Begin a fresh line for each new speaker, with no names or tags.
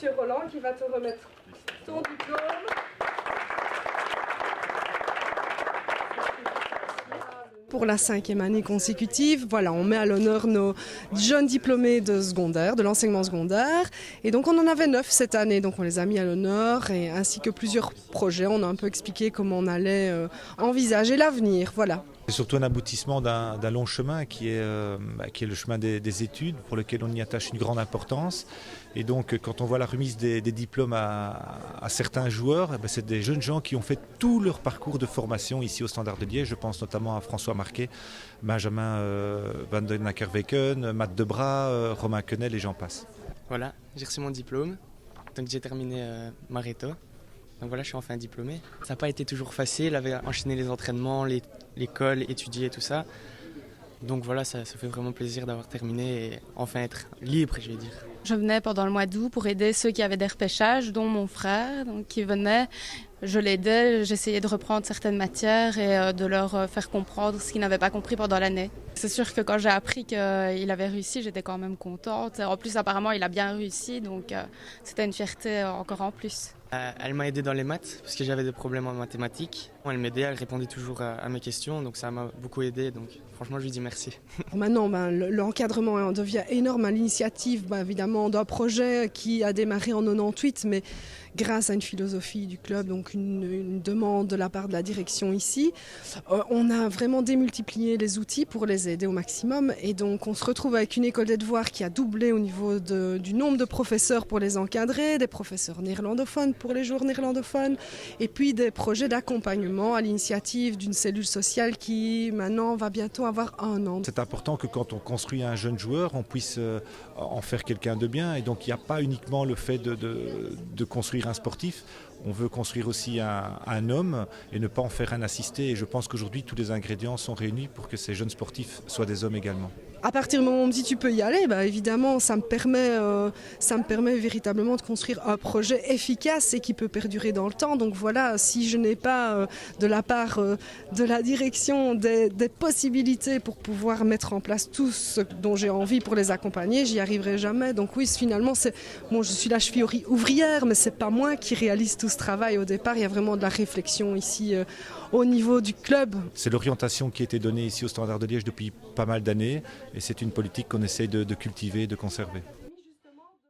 Monsieur Roland qui va te remettre ton diplôme. Pour la 5e année consécutive, voilà, on met à l'honneur nos jeunes diplômés de secondaire, de l'enseignement secondaire. Et donc on en avait 9 cette année, donc on les a mis à l'honneur, et ainsi que plusieurs projets. On a un peu expliqué comment on allait envisager l'avenir, voilà.
C'est surtout un aboutissement d'un long chemin qui est le chemin des études, pour lequel on y attache une grande importance. Et donc quand on voit la remise des diplômes à certains joueurs, c'est des jeunes gens qui ont fait tout leur parcours de formation ici au Standard de Liège. Je pense notamment à François Marquet, Benjamin Van den Akerweken, Matt Debras, Romain Quenel et j'en passe.
Voilà, j'ai reçu mon diplôme, donc j'ai terminé Mareto. Donc voilà, je suis enfin diplômé. Ça n'a pas été toujours facile, avec enchaîner les entraînements, l'école, étudier, tout ça. Donc voilà, ça fait vraiment plaisir d'avoir terminé et enfin être libre, je vais dire.
Je venais pendant le mois d'août pour aider ceux qui avaient des repêchages, dont mon frère, donc, qui venait. Je l'aidais, j'essayais de reprendre certaines matières et de leur faire comprendre ce qu'ils n'avaient pas compris pendant l'année. C'est sûr que quand j'ai appris qu'il avait réussi, j'étais quand même contente. En plus, apparemment, il a bien réussi, donc c'était une fierté encore en plus.
Elle m'a aidé dans les maths, parce que j'avais des problèmes en mathématiques. Elle m'aidait, elle répondait toujours à mes questions, donc ça m'a beaucoup aidé. Donc franchement, je lui dis merci.
Maintenant, l'encadrement devient énorme à l'initiative, évidemment, d'un projet qui a démarré en 98, mais grâce à une philosophie du club, donc une demande de la part de la direction ici, on a vraiment démultiplié les outils pour les aider au maximum. Et donc, on se retrouve avec une école des devoirs qui a doublé au niveau du nombre de professeurs pour les encadrer, des professeurs néerlandophones pour les joueurs néerlandophones, et puis des projets d'accompagnement à l'initiative d'une cellule sociale qui, maintenant, va bientôt avoir 1 an.
C'est important que quand on construit un jeune joueur, on puisse en faire quelqu'un de bien. Et donc, il n'y a pas uniquement le fait de construire un sportif. On veut construire aussi un homme et ne pas en faire un assisté. Et je pense qu'aujourd'hui, tous les ingrédients sont réunis pour que ces jeunes sportifs soient des hommes également.
À partir du moment où on me dit tu peux y aller, évidemment, ça me permet véritablement de construire un projet efficace et qui peut perdurer dans le temps. Donc voilà, si je n'ai pas de la part de la direction des possibilités pour pouvoir mettre en place tout ce dont j'ai envie pour les accompagner, j'y arriverai jamais. Donc oui, finalement, je suis la cheville ouvrière, mais c'est pas moi qui réalise tout ce travail au départ. Il y a vraiment de la réflexion ici au niveau du club.
C'est l'orientation qui a été donnée ici au Standard de Liège depuis pas mal d'années et c'est une politique qu'on essaie de cultiver et de conserver.